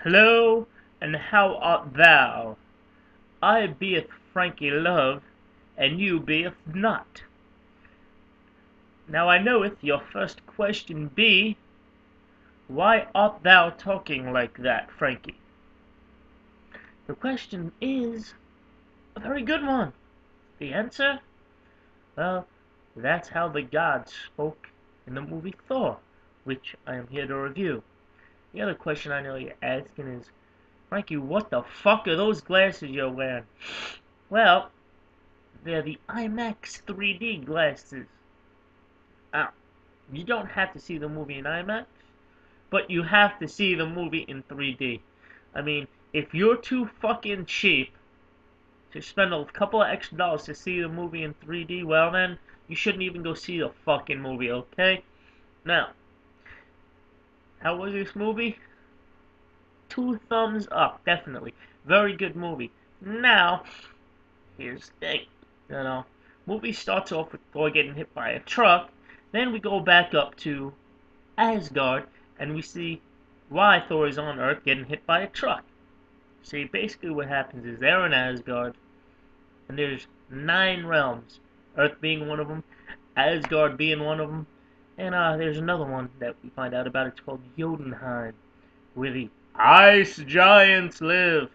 Hello, and how art thou? I beeth Frankie Love, and you beeth not. Now I knoweth your first question be, why art thou talking like that, Frankie? The question is a very good one. The answer? Well, that's how the gods spoke in the movie Thor, which I am here to review. The other question I know you're asking is, Frankie, what the fuck are those glasses you're wearing? Well, they're the IMAX 3D glasses. Now, you don't have to see the movie in IMAX, but you have to see the movie in 3D. I mean, if you're too fucking cheap to spend a couple of extra dollars to see the movie in 3D, well then, you shouldn't even go see the fucking movie, okay? Now, how was this movie? 2 thumbs up, definitely. Very good movie. Now, here's the thing. You know, movie starts off with Thor getting hit by a truck. Then we go back up to Asgard, and we see why Thor is on Earth getting hit by a truck. See, basically what happens is they're in Asgard, and there's 9 realms. Earth being one of them, Asgard being one of them, and there's another one that we find out about. It's called Jotunheim, where the ice giants live.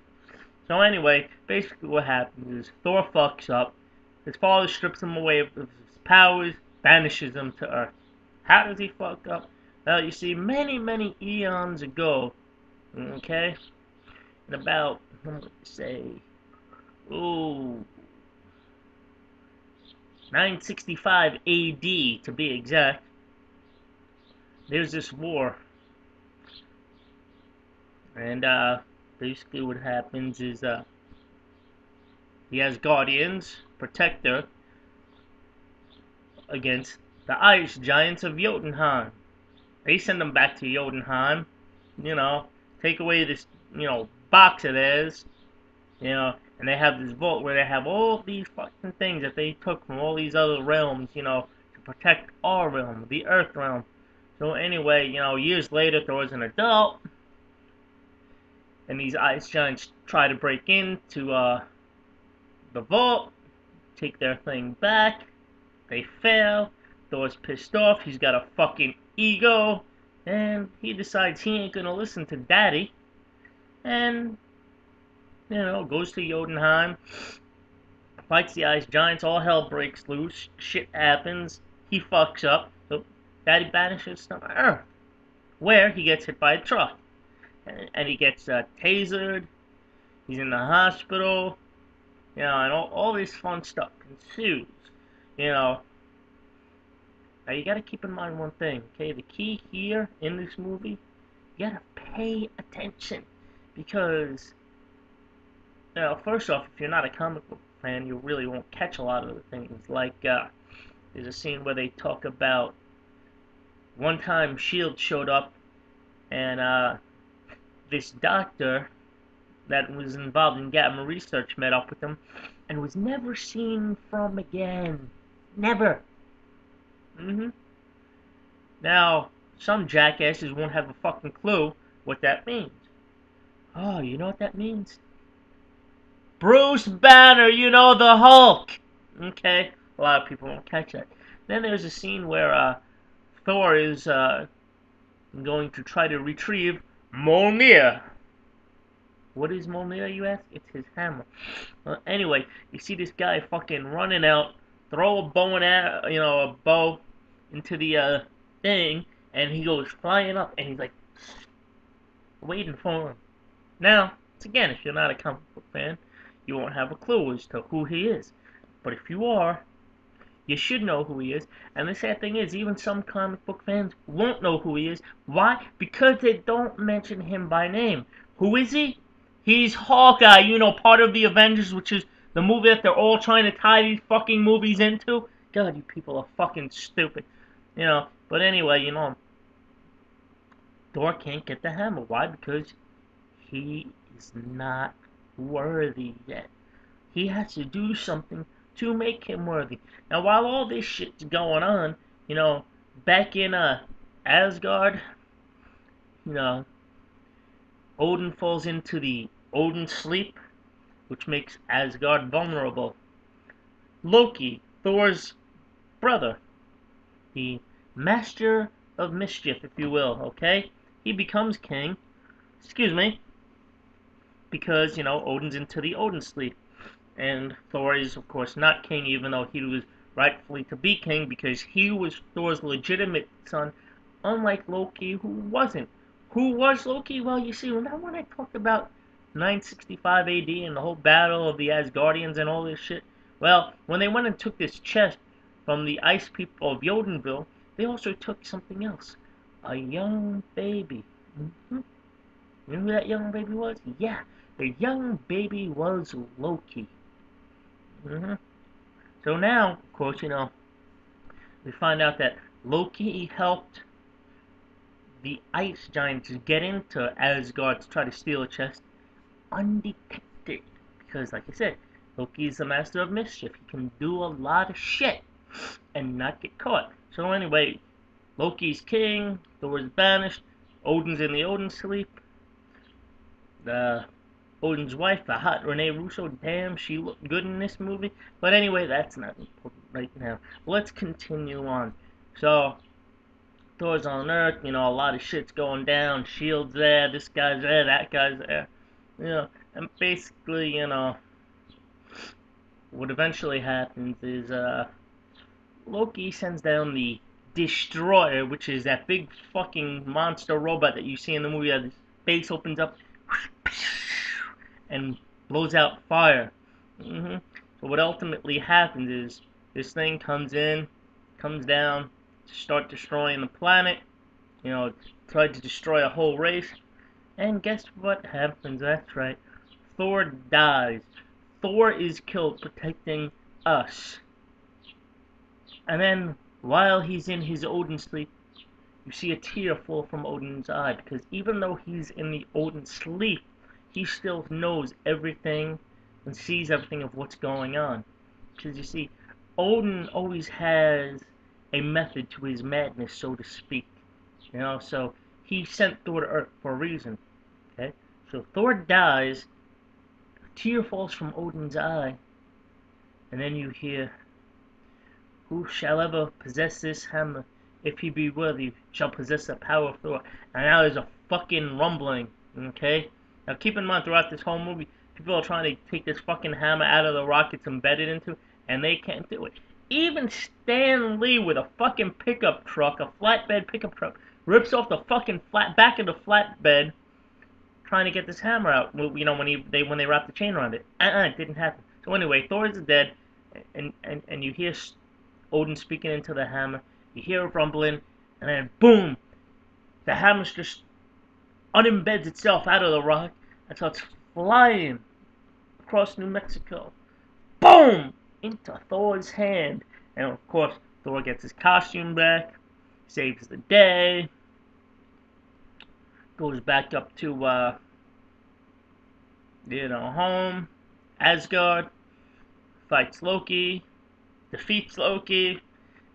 So anyway, basically what happens is Thor fucks up. His father strips him away of his powers, banishes him to Earth. How does he fuck up? Well, you see, many, many eons ago, okay, in about, I'm going to say, ooh, 965 AD to be exact, there's this war. And basically what happens is the Asgardians protect Earth against the ice giants of Jotunheim. They send them back to Jotunheim, take away this, box of theirs, and they have this vault where they have all these fucking things that they took from all these other realms, to protect our realm, the Earth realm. So anyway, years later, there was an adult, and these ice giants try to break into the vault, take their thing back. They fail. Thor's pissed off. He's got a fucking ego. And he decides he ain't gonna listen to Daddy. And, goes to Jotunheim. Fights the ice giants. All hell breaks loose. Shit happens. He fucks up. So Daddy banishes to Earth, where he gets hit by a truck. And he gets tasered. He's in the hospital. And all this fun stuff ensues. Now you gotta keep in mind one thing, okay? The key here in this movie, you gotta pay attention. Because, first off, if you're not a comic book fan, you really won't catch a lot of the things. Like, there's a scene where they talk about one time s.h.i.e.L.D. showed up, and this doctor that was involved in gamma research met up with them, and was never seen from again. Never. Now, some jackasses won't have a fucking clue what that means. Oh, you know what that means? Bruce Banner, the Hulk! Okay, a lot of people won't catch that. Then there's a scene where Thor is going to try to retrieve Mjolnir. What is Mjolnir, you ask? It's his hammer. Anyway, you see this guy fucking running out, throw a bow and a bow into the thing, and he goes flying up, and he's like waiting for him. Now, again, if you're not a comic book fan, you won't have a clue as to who he is. But if you are, you should know who he is. And the sad thing is, even some comic book fans won't know who he is. Why? Because they don't mention him by name. Who is he? He's Hawkeye, part of the Avengers, which is the movie that they're all trying to tie these fucking movies into. God, you people are fucking stupid. But anyway, Thor can't get the hammer. Why? Because he is not worthy yet. He has to do something to make him worthy. Now, while all this shit's going on, back in Asgard, you know, Odin falls into the Odin sleep, which makes Asgard vulnerable. Loki, Thor's brother, the master of mischief, if you will, okay? He becomes king, excuse me, because, Odin's into the Odin sleep. And Thor is, of course, not king, even though he was rightfully to be king, because he was Thor's legitimate son, unlike Loki, who wasn't. Who was Loki? Well, you see, remember when I talked about 965 AD and the whole battle of the Asgardians and all this shit? Well, when they went and took this chest from the ice people of Jotunville, they also took something else. A young baby. Mm-hmm. You know who that young baby was? Yeah, the young baby was Loki. Mm-hmm. So now, of course, we find out that Loki helped the ice giants get into Asgard to try to steal a chest undetected. Because, like I said, Loki is the master of mischief. He can do a lot of shit and not get caught. So anyway, Loki's king, Thor's banished, Odin's in the Odin sleep. Odin's wife, the hot Renee Russo, damn, she looked good in this movie. But anyway, that's not important right now. Let's continue on. So, Thor's on Earth, a lot of shit's going down. S.h.i.e.l.d's there, this guy's there, that guy's there. And basically, what eventually happens is, Loki sends down the Destroyer, which is that big fucking monster robot that you see in the movie. His face opens up and blows out fire. So what ultimately happens is this thing comes down, start destroying the planet. Tried to destroy a whole race. And guess what happens? That's right. Thor dies. Thor is killed protecting us. And then, while he's in his Odin sleep, you see a tear fall from Odin's eye, because even though he's in the Odin sleep, he still knows everything and sees everything of what's going on. Because you see, Odin always has a method to his madness, so to speak. So he sent Thor to Earth for a reason. Okay? So Thor dies, a tear falls from Odin's eye, and then you hear, "Who shall ever possess this hammer? If he be worthy, shall possess the power of Thor." And now there's a fucking rumbling, okay? Now keep in mind, throughout this whole movie, people are trying to take this fucking hammer out of the rock it's embedded into, and they can't do it. Even Stan Lee with a fucking pickup truck, a flatbed pickup truck, rips off the fucking back of the flatbed, trying to get this hammer out. When they wrap the chain around it. It didn't happen. So anyway, Thor is dead, and you hear Odin speaking into the hammer. You hear it rumbling, and then boom, the hammer just unembeds itself out of the rock and starts flying across New Mexico. Boom! Into Thor's hand. And of course, Thor gets his costume back, saves the day, goes back up to, home, Asgard, fights Loki, defeats Loki.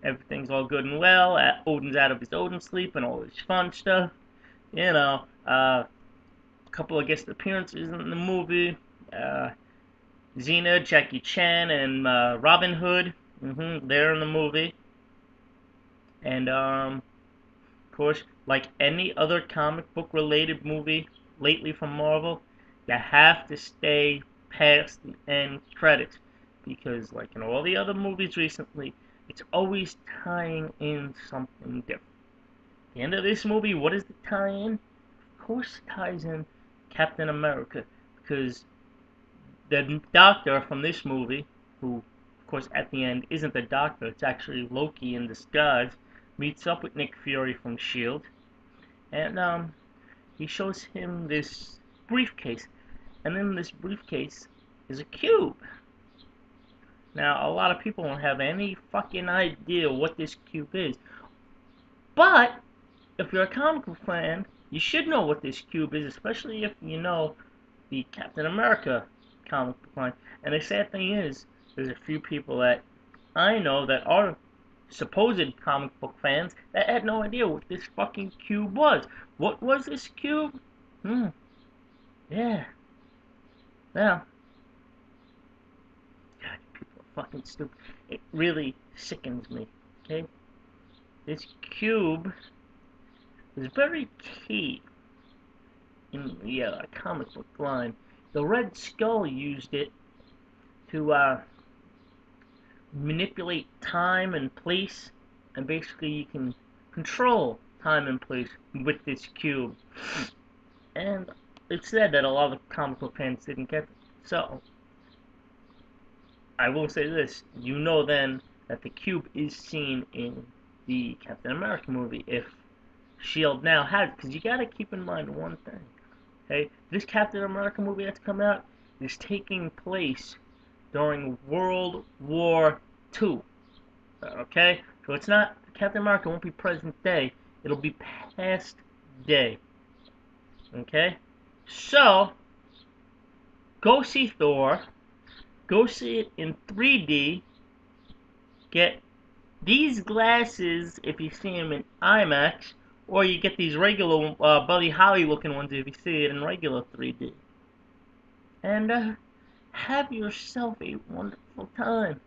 Everything's all good and well. Odin's out of his Odin sleep and all this fun stuff. A couple of guest appearances in the movie. Xena, Jackie Chan, and Robin Hood. They're in the movie. And, of course, like any other comic book related movie lately from Marvel, you have to stay past the end credits. Because, like in all the other movies recently, it's always tying in something different. At the end of this movie, what is the tie-in? Of course it ties in Captain America, because the doctor from this movie, who, of course, at the end isn't the doctor, it's actually Loki in disguise, meets up with Nick Fury from S.h.i.e.l.d. And he shows him this briefcase, and in this briefcase is a cube. Now, a lot of people don't have any fucking idea what this cube is. But, if you're a comic book fan, you should know what this cube is, especially if you know the Captain America comic book line. And the sad thing is, there's a few people that I know that are supposed comic book fans that had no idea what this fucking cube was. What was this cube? Yeah. Well, God, people are fucking stupid. It really sickens me. Okay? This cube is very key in the comic book line. The Red Skull used it to manipulate time and place, and basically you can control time and place with this cube. And it's said that a lot of comic book fans didn't get it. So, I will say this, you know then that the cube is seen in the Captain America movie if S.h.i.e.L.D. now has, because you gotta keep in mind one thing, okay? This Captain America movie that's come out is taking place during World War II, okay? So it's not, Captain America won't be present day, it'll be past day, okay? So, go see Thor, go see it in 3D, get these glasses if you see them in IMAX, or you get these regular Buddy Holly looking ones if you see it in regular 3D. And have yourself a wonderful time.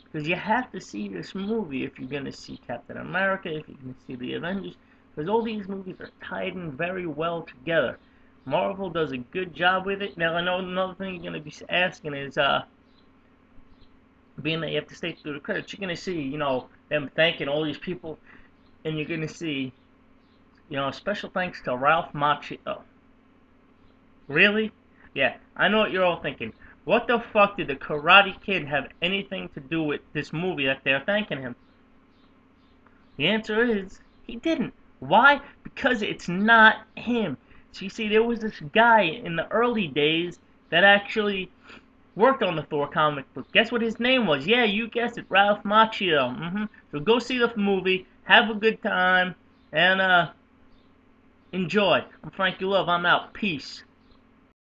Because you have to see this movie if you're going to see Captain America, if you're going to see the Avengers. Because all these movies are tied in very well together. Marvel does a good job with it. Now, I know another thing you're going to be asking is, being that you have to stay through the credits, you're going to see, them thanking all these people. And you're going to see, special thanks to Ralph Macchio. Really? Yeah, I know what you're all thinking. What the fuck did the Karate Kid have anything to do with this movie that they're thanking him? The answer is, he didn't. Why? Because it's not him. So you see, there was this guy in the early days that actually worked on the Thor comic book. Guess what his name was? Yeah, you guessed it, Ralph Macchio. So go see the movie, have a good time, and enjoy. I'm Frankie Love. I'm out. Peace.